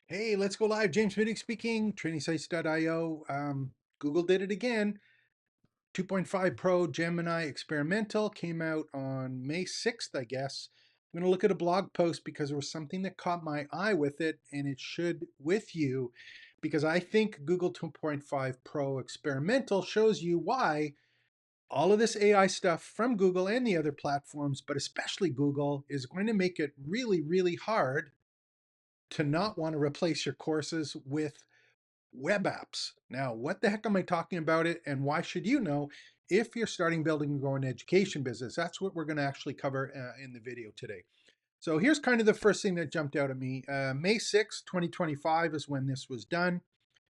Hey, let's go live. James Middick speaking, trainingsites.io. Google did it again. 2.5 Pro Gemini Experimental came out on May 6th, I guess. I'm going to look at a blog post because there was something that caught my eye with it, and it should with you because I think Google 2.5 Pro Experimental shows you why all of this AI stuff from Google and the other platforms, but especially Google, is going to make it really, really hard to not want to replace your courses with web apps. Now, what the heck am I talking about it, and why should you know if you're starting, building, and growing an education business? That's what we're going to actually cover in the video today. So here's kind of the first thing that jumped out at me. May 6, 2025 is when this was done.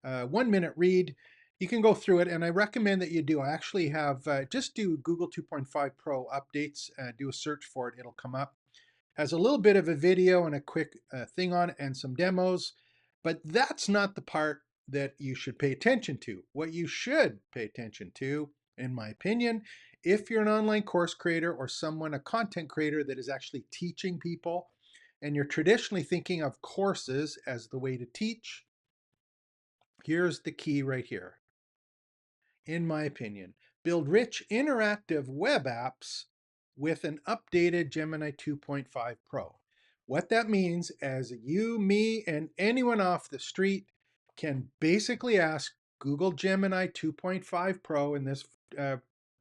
1 minute read. You can go through it, and I recommend that you do. I actually have just do Google 2.5 Pro updates, do a search for it, it'll come up. Has a little bit of a video and a quick thing on it and some demos, but that's not the part that you should pay attention to. What you should pay attention to, in my opinion, if you're an online course creator or someone, a content creator that is actually teaching people, and you're traditionally thinking of courses as the way to teach, here's the key right here. In my opinion, build rich interactive web apps with an updated Gemini 2.5 Pro. What that means is you, me, and anyone off the street can basically ask Google Gemini 2.5 Pro, in this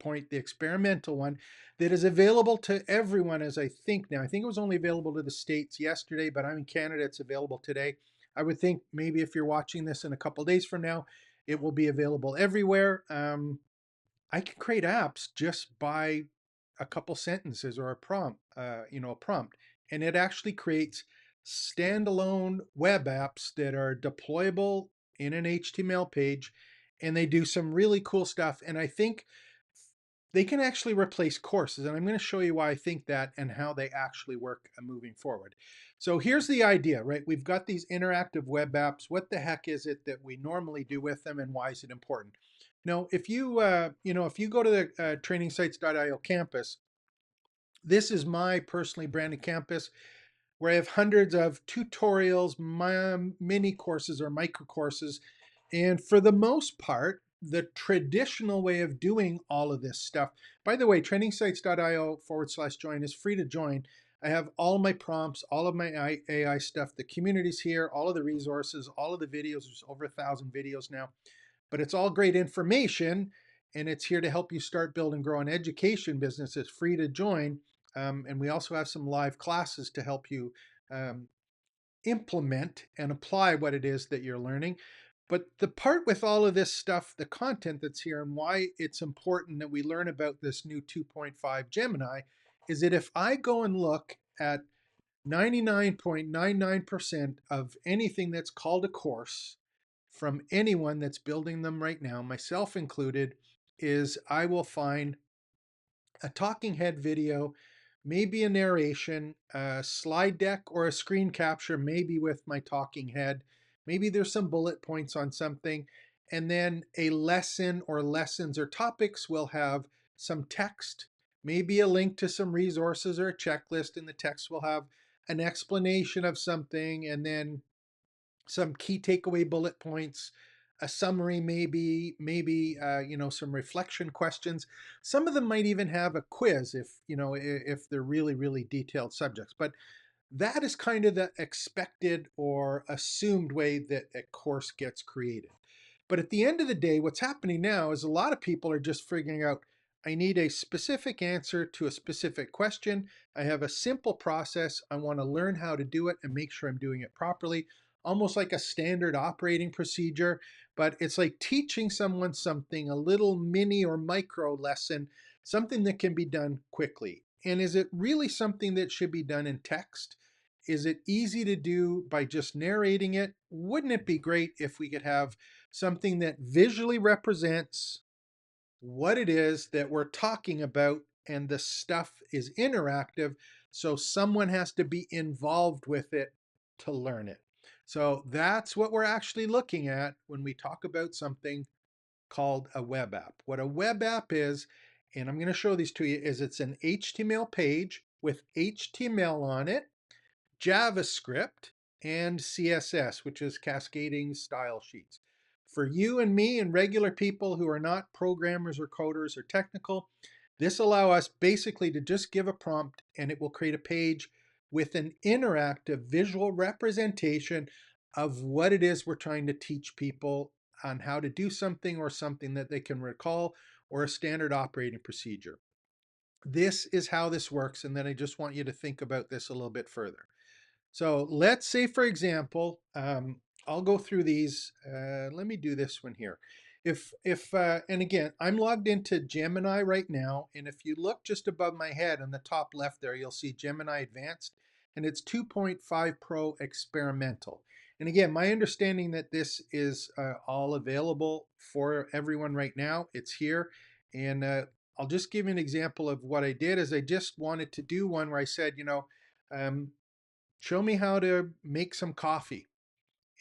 point, the experimental one, that is available to everyone, as I think now. I think it was only available to the States yesterday, but I'm in Canada, it's available today. I would think maybe if you're watching this in a couple days from now, it will be available everywhere. I can create apps just by a couple sentences or a prompt, a prompt, and it actually creates standalone web apps that are deployable in an HTML page, and they do some really cool stuff. And I think they can actually replace courses, and I'm going to show you why I think that and how they actually work moving forward. So here's the idea, right? We've got these interactive web apps. What the heck is it that we normally do with them, and why is it important? Now, if you go to the trainingsites.io campus, this is my personally branded campus where I have hundreds of tutorials, mini courses or micro courses. And for the most part, the traditional way of doing all of this stuff, by the way, trainingsites.io/join is free to join. I have all my prompts, all of my AI stuff, the community's here, all of the resources, all of the videos. There's over 1,000 videos now, but it's all great information, and it's here to help you start, build, and grow an education business. It's free to join. And we also have some live classes to help you um, implement and apply what it is that you're learning. But the part with all of this stuff, the content that's here, and why it's important that we learn about this new 2.5 Gemini, is that if I go and look at 99.99% of anything that's called a course from anyone that's building them right now, myself included, is I will find a talking head video, maybe a narration, a slide deck, or a screen capture, maybe with my talking head. Maybe there's some bullet points on something. And then a lesson or lessons or topics will have some text, maybe a link to some resources or a checklist, and the text will have an explanation of something, and then some key takeaway bullet points, a summary, maybe some reflection questions. Some of them might even have a quiz if they're really, really detailed subjects. But that is kind of the expected or assumed way that a course gets created. But at the end of the day, what's happening now is a lot of people are just figuring out, I need a specific answer to a specific question. I have a simple process. I want to learn how to do it and make sure I'm doing it properly, almost like a standard operating procedure. But it's like teaching someone something, a little mini or micro lesson, something that can be done quickly. And is it really something that should be done in text? Is it easy to do by just narrating it? Wouldn't it be great if we could have something that visually represents what it is that we're talking about, and the stuff is interactive, so someone has to be involved with it to learn it? So that's what we're actually looking at when we talk about something called a web app. What a web app is, and I'm going to show these to you, is it's an HTML page with HTML on it, JavaScript, and CSS, which is cascading style sheets. For you and me and regular people who are not programmers or coders or technical, this allows us basically to just give a prompt and it will create a page with an interactive visual representation of what it is we're trying to teach people on how to do something or something that they can recall or a standard operating procedure. This is how this works, and then I just want you to think about this a little bit further. So let's say, for example, I'll go through these. Let me do this one here. And again, I'm logged into Gemini right now. And if you look just above my head on the top left there, you'll see Gemini Advanced, and it's 2.5 Pro Experimental. And again, my understanding that this is all available for everyone right now. It's here. And I'll just give you an example of what I did is I just wanted to do one where I said, um, show me how to make some coffee.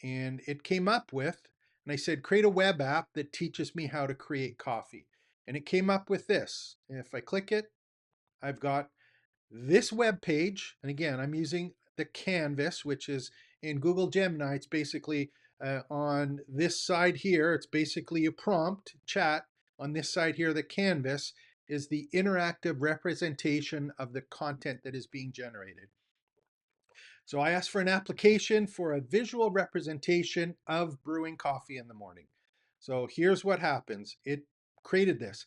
And it came up with, and I said, create a web app that teaches me how to create coffee. And it came up with this. If I click it, I've got this web page. And again, I'm using the canvas, which is in Google Gemini. It's basically on this side here, it's basically a prompt chat. On this side here, the canvas is the interactive representation of the content that is being generated. So I asked for an application for a visual representation of brewing coffee in the morning. So here's what happens. It created this.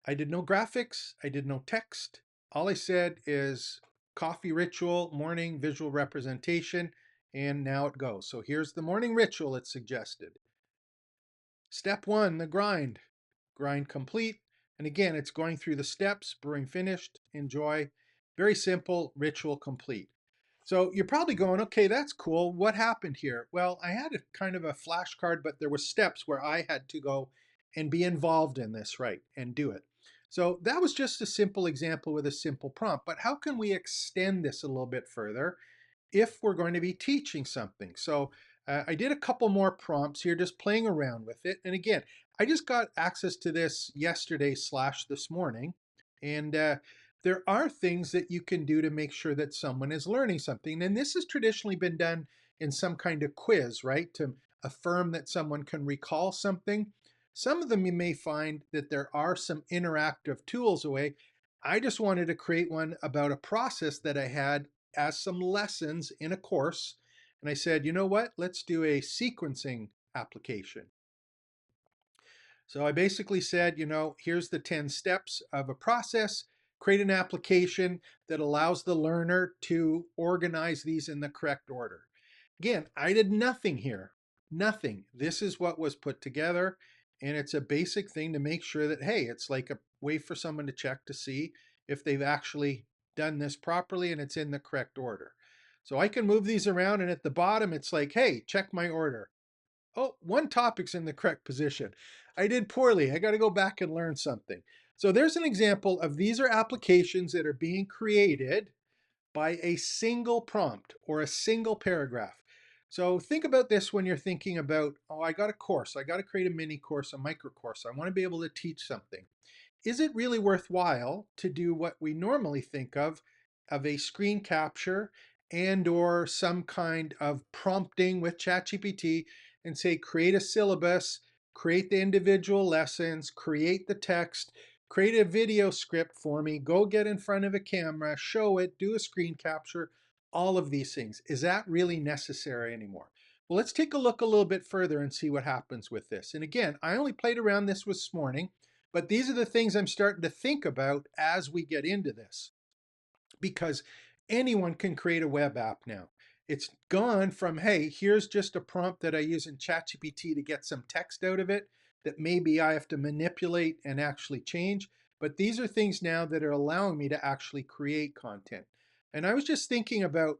I did no graphics. I did no text. All I said is coffee ritual, morning visual representation, and now it goes. So here's the morning ritual it suggested. Step one, the grind. Grind complete. And again, it's going through the steps, brewing finished, enjoy. Very simple, ritual complete. So you're probably going, okay, that's cool. What happened here? Well, I had a kind of a flashcard, but there were steps where I had to go and be involved in this, right, and do it. So that was just a simple example with a simple prompt. But how can we extend this a little bit further if we're going to be teaching something? So I did a couple more prompts here, just playing around with it. And again, I just got access to this yesterday / this morning. And there are things that you can do to make sure that someone is learning something. And this has traditionally been done in some kind of quiz, right? To affirm that someone can recall something. Some of them you may find that there are some interactive tools away. I just wanted to create one about a process that I had as some lessons in a course. And I said, you know what? Let's do a sequencing application. So I basically said, here's the 10 steps of a process, create an application that allows the learner to organize these in the correct order. Again, I did nothing here, nothing. This is what was put together. And it's a basic thing to make sure that, hey, it's like a way for someone to check to see if they've actually done this properly and it's in the correct order. So I can move these around, and at the bottom, it's like, hey, check my order. Oh, one topic's in the correct position. I did poorly. I got to go back and learn something. So there's an example of these are applications that are being created by a single prompt or a single paragraph. So think about this when you're thinking about, oh, I got a course. I got to create a mini course, a micro course. I want to be able to teach something. Is it really worthwhile to do what we normally think of a screen capture and or some kind of prompting with ChatGPT and say, create a syllabus, create the individual lessons, create the text, create a video script for me, go get in front of a camera, show it, do a screen capture, all of these things. Is that really necessary anymore? Well, let's take a look a little bit further and see what happens with this. And again, I only played around this morning, but these are the things I'm starting to think about as we get into this, because anyone can create a web app now. It's gone from, hey, here's just a prompt that I use in ChatGPT to get some text out of it that maybe I have to manipulate and actually change. But these are things now that are allowing me to actually create content. And I was just thinking about,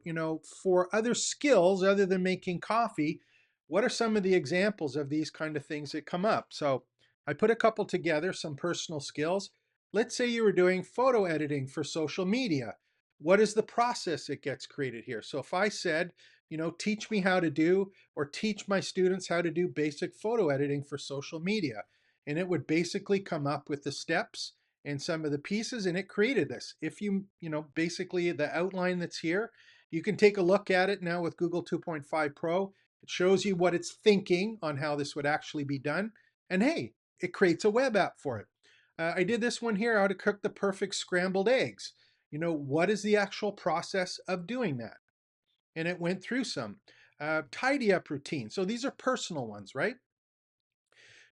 for other skills other than making coffee, what are some of the examples of these kind of things that come up? So I put a couple together, some personal skills. Let's say you were doing photo editing for social media. What is the process that gets created here? So if I said, teach me how to do, or teach my students how to do basic photo editing for social media, and it would basically come up with the steps and some of the pieces, and it created this. If basically the outline that's here, You can take a look at it now with Google 2.5 Pro. It shows you what it's thinking on how this would actually be done. And hey, it creates a web app for it. I did this one here, how to cook the perfect scrambled eggs. What is the actual process of doing that? And it went through some. Tidy up routine. So these are personal ones, right?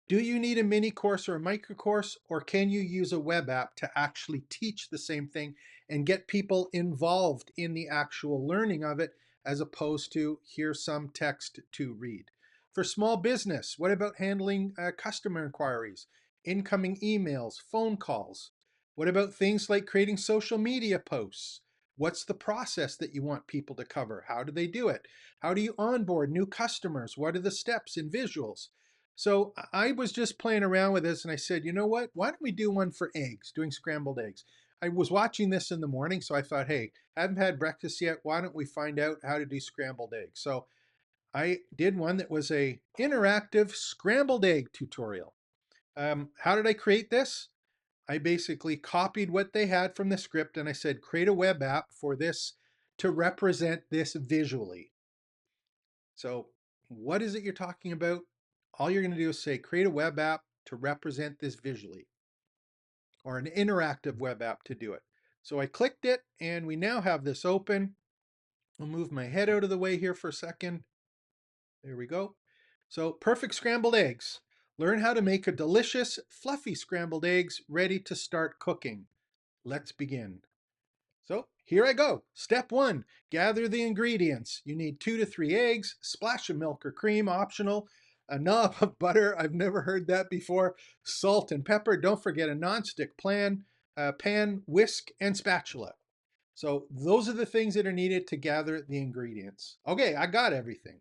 Do you need a mini course or a micro course, or can you use a web app to actually teach the same thing and get people involved in the actual learning of it as opposed to here's some text to read? For small business, what about handling customer inquiries, incoming emails, phone calls? What about things like creating social media posts? What's the process that you want people to cover? How do they do it? How do you onboard new customers? What are the steps in visuals? So I was just playing around with this and I said, you know what? Why don't we do one for eggs, doing scrambled eggs? I was watching this in the morning, so I thought, hey, I haven't had breakfast yet. Why don't we find out how to do scrambled eggs? So I did one that was a interactive scrambled egg tutorial. How did I create this? I basically copied what they had from the script and I said, create a web app for this to represent this visually. So what is it you're talking about? All you're going to do is say, create a web app to represent this visually, or an interactive web app to do it. So I clicked it and we now have this open. I'll move my head out of the way here for a second. There we go. So perfect scrambled eggs. Learn how to make a delicious, fluffy scrambled eggs ready to start cooking. Let's begin. So here I go. Step 1, gather the ingredients. You need 2 to 3 eggs, splash of milk or cream, optional, a knob of butter, I've never heard that before, salt and pepper. Don't forget a nonstick pan, whisk, and spatula. So those are the things that are needed to gather the ingredients. Okay, I got everything.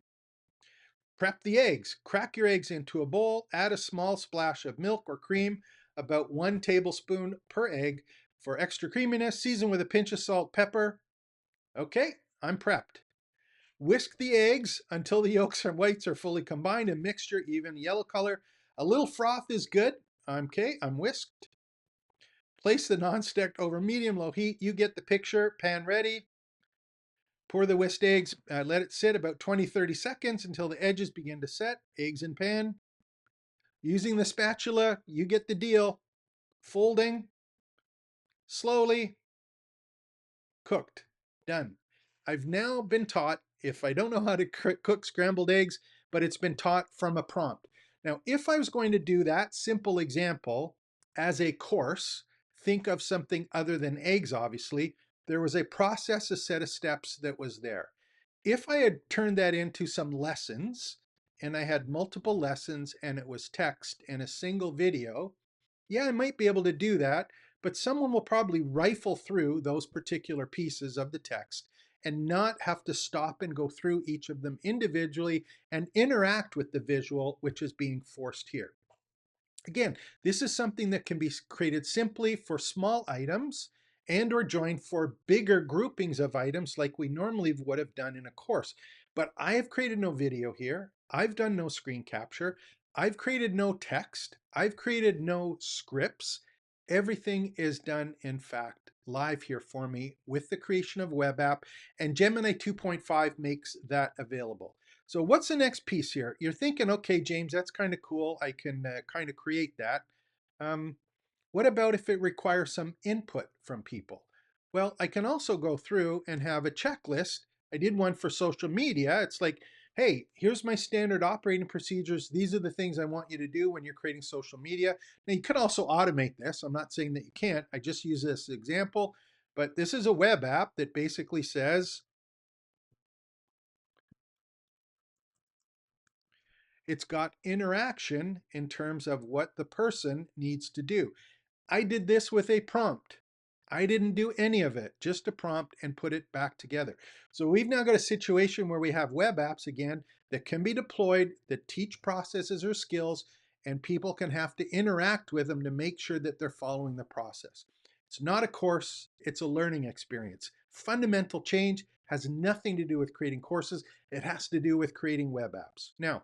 Prep the eggs. Crack your eggs into a bowl, add a small splash of milk or cream, about 1 tablespoon per egg. For extra creaminess, season with a pinch of salt, pepper. Okay, I'm prepped. Whisk the eggs until the yolks and whites are fully combined and mixture even yellow color. A little froth is good. Okay, I'm whisked. Place the nonstick over medium-low heat. You get the picture. Pan ready. Pour the whisked eggs, let it sit about 20-30 seconds until the edges begin to set. Eggs in pan. Using the spatula, you get the deal. Folding, slowly, cooked, done. I've now been taught, if I don't know how to cook scrambled eggs, but it's been taught from a prompt. Now, if I was going to do that simple example as a course, think of something other than eggs, obviously. There was a process, a set of steps that was there. If I had turned that into some lessons, and I had multiple lessons and it was text and a single video, yeah, I might be able to do that, but someone will probably rifle through those particular pieces of the text and not have to stop and go through each of them individually and interact with the visual, which is being forced here. Again, this is something that can be created simply for small items and or joined for bigger groupings of items like we normally would have done in a course. But I have created no video here. I've done no screen capture. I've created no text. I've created no scripts. Everything is done, in fact, live here for me with the creation of web app, and Gemini 2.5 makes that available. So what's the next piece here? You're thinking, okay, James, that's kind of cool. I can kind of create that. Um, what about if it requires some input from people? Well, I can also go through and have a checklist. I did one for social media. It's like, hey, here's my standard operating procedures. These are the things I want you to do when you're creating social media. Now, you could also automate this. I'm not saying that you can't. I just use this example. But this is a web app that basically says, it's got interaction in terms of what the person needs to do. I did this with a prompt. I didn't do any of it, just a prompt and put it back together. So we've now got a situation where we have web apps again that can be deployed, that teach processes or skills, and people can have to interact with them to make sure that they're following the process. It's not a course, it's a learning experience. Fundamental change has nothing to do with creating courses. It has to do with creating web apps. Now,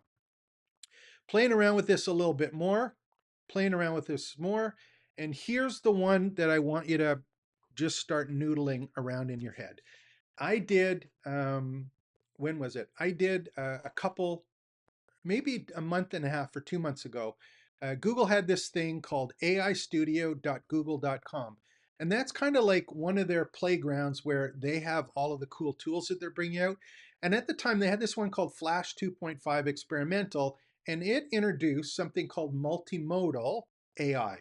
playing around with this a little bit more, playing around with this more, and here's the one that I want you to just start noodling around in your head. I did, when was it? I did a couple, maybe a month and a half or 2 months ago. Google had this thing called aistudio.google.com. And that's kind of like one of their playgrounds where they have all of the cool tools that they're bringing out. And at the time, they had this one called Flash 2.5 Experimental, and it introduced something called multimodal AI.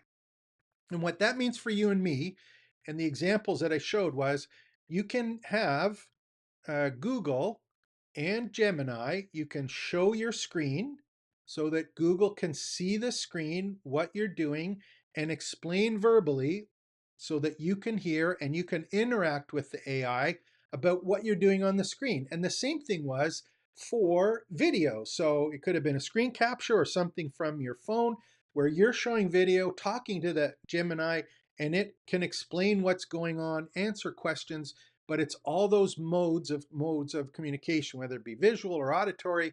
And what that means for you and me, and the examples that I showed was you can have Google and Gemini, you can show your screen so that Google can see the screen, what you're doing, and explain verbally so that you can hear and you can interact with the AI about what you're doing on the screen. And the same thing was for video. So it could have been a screen capture or something from your phone where you're showing video, talking to the Gemini, and it can explain what's going on, answer questions, but it's all those modes of communication, whether it be visual or auditory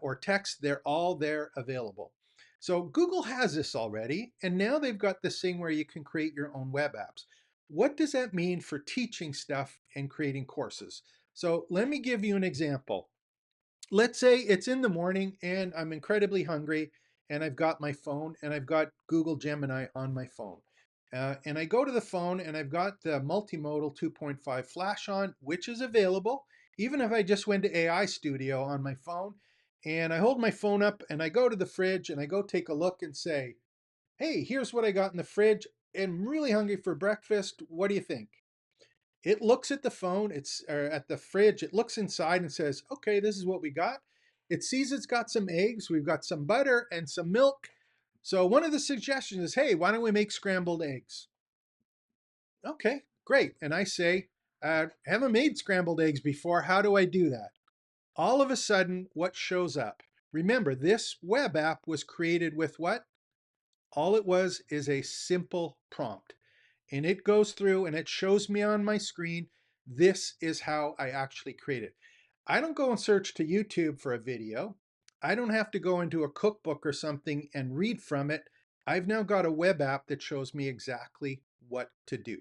or text, they're all there available. So Google has this already, and now they've got this thing where you can create your own web apps. What does that mean for teaching stuff and creating courses? So let me give you an example. Let's say it's in the morning and I'm incredibly hungry and I've got my phone and I've got Google Gemini on my phone. And I go to the phone and I've got the multimodal 2.5 flash on, which is available. Even if I just went to AI Studio on my phone and I hold my phone up and I go to the fridge and I go take a look and say, hey, here's what I got in the fridge. I'm really hungry for breakfast. What do you think? It looks at the phone, it's or at the fridge, it looks inside and says, okay, this is what we got. It sees it's got some eggs, we've got some butter and some milk. So one of the suggestions is, hey, why don't we make scrambled eggs? Okay, great. And I say, haven't made scrambled eggs before. How do I do that? All of a sudden, what shows up? Remember, this web app was created with what? All it was is a simple prompt. And it goes through and it shows me on my screen, this is how I actually create it. I don't go and search to YouTube for a video. I don't have to go into a cookbook or something and read from it. I've now got a web app that shows me exactly what to do.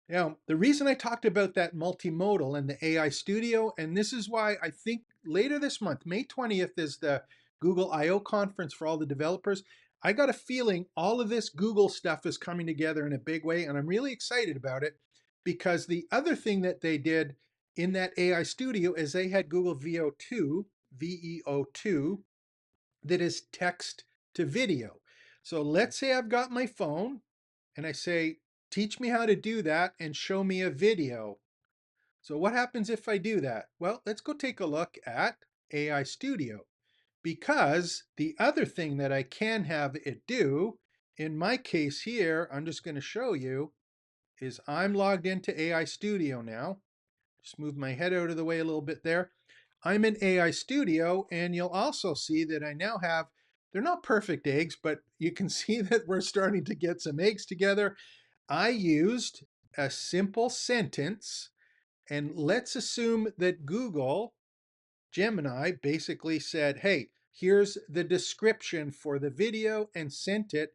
Now, the reason I talked about that multimodal and the AI Studio, and this is why I think later this month, May 20th, is the Google I/O conference for all the developers. I got a feeling all of this Google stuff is coming together in a big way, and I'm really excited about it because the other thing that they did in that AI Studio is they had Google VO2, VEO2, that is text to video. So let's say I've got my phone and I say, teach me how to do that and show me a video. So what happens if I do that? Well, let's go take a look at AI Studio, because the other thing that I can have it do, in my case here, I'm just going to show you, is I'm logged into AI Studio now. Just move my head out of the way a little bit there. I'm in AI Studio, and you'll also see that I now have, they're not perfect eggs, but you can see that we're starting to get some eggs together. I used a simple sentence, and let's assume that Google Gemini basically said, hey, here's the description for the video, and sent it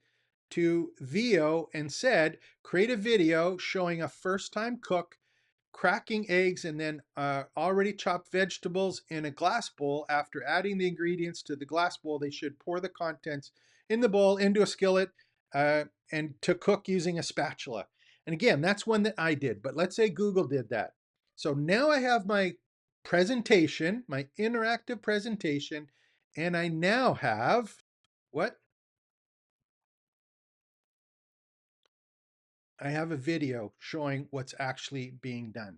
to VO and said, create a video showing a first-time cook cracking eggs and then already chopped vegetables in a glass bowl. After adding the ingredients to the glass bowl, they should pour the contents in the bowl into a skillet and to cook using a spatula. And again, that's one that I did, but let's say Google did that. So now I have my presentation, my interactive presentation, and I now have what? I have a video showing what's actually being done.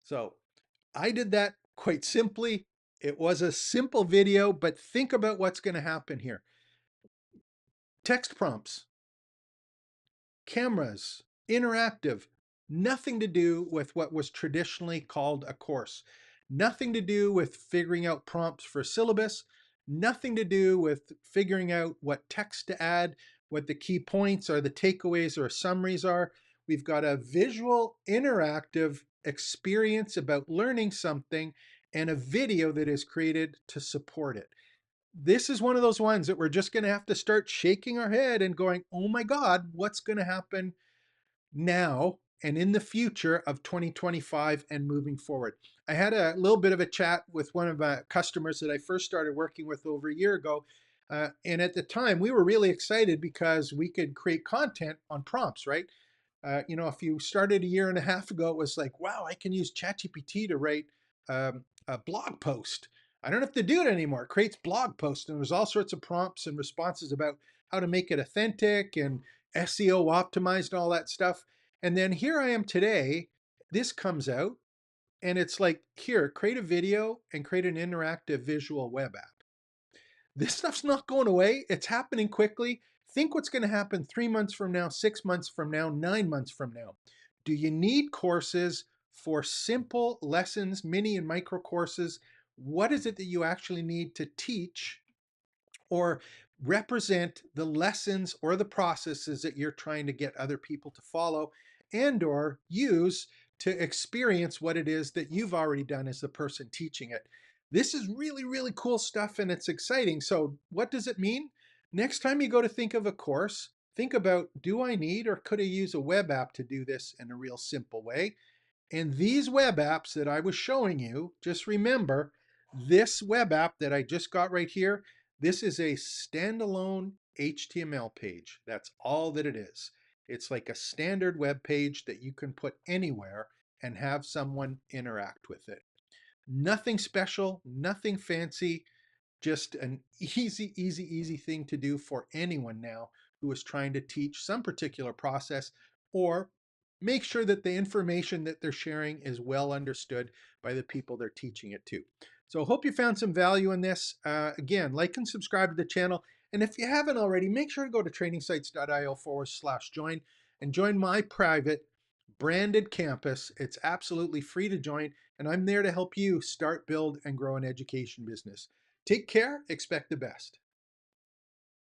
So I did that quite simply. It was a simple video, but think about what's going to happen here. Text prompts, cameras, interactive, nothing to do with what was traditionally called a course, nothing to do with figuring out prompts for syllabus, nothing to do with figuring out what text to add, what the key points or the takeaways or summaries are. We've got a visual, interactive experience about learning something and a video that is created to support it. This is one of those ones that we're just going to have to start shaking our head and going, oh my God, what's going to happen now? and in the future of 2025 and moving forward. I had a little bit of a chat with one of my customers that I first started working with over a year ago. And at the time, we were really excited because we could create content on prompts, right? If you started a year and a half ago, it was like, wow, I can use ChatGPT to write a blog post. I don't have to do it anymore. It creates blog posts, and there's all sorts of prompts and responses about how to make it authentic and SEO optimized and all that stuff. And then here I am today. This comes out, and it's like, here, create a video and create an interactive visual web app. This stuff's not going away. It's happening quickly. Think what's going to happen 3 months from now, 6 months from now, 9 months from now. Do you need courses for simple lessons, mini and micro courses? What is it that you actually need to teach or represent the lessons or the processes that you're trying to get other people to follow and or use to experience what it is that you've already done as the person teaching it? This is really, really cool stuff, and it's exciting. So what does it mean? Next time you go to think of a course, think about, do I need or could I use a web app to do this in a real simple way? And these web apps that I was showing you, just remember this web app that I just got right here, this is a standalone HTML page. That's all that it is. It's like a standard web page that you can put anywhere and have someone interact with it. Nothing special, nothing fancy, just an easy, easy, easy thing to do for anyone now who is trying to teach some particular process or make sure that the information that they're sharing is well understood by the people they're teaching it to. So I hope you found some value in this. Again, like and subscribe to the channel. And if you haven't already, make sure to go to trainingsites.io/join and join my private branded campus. It's absolutely free to join, and I'm there to help you start, build, and grow an education business. Take care, expect the best.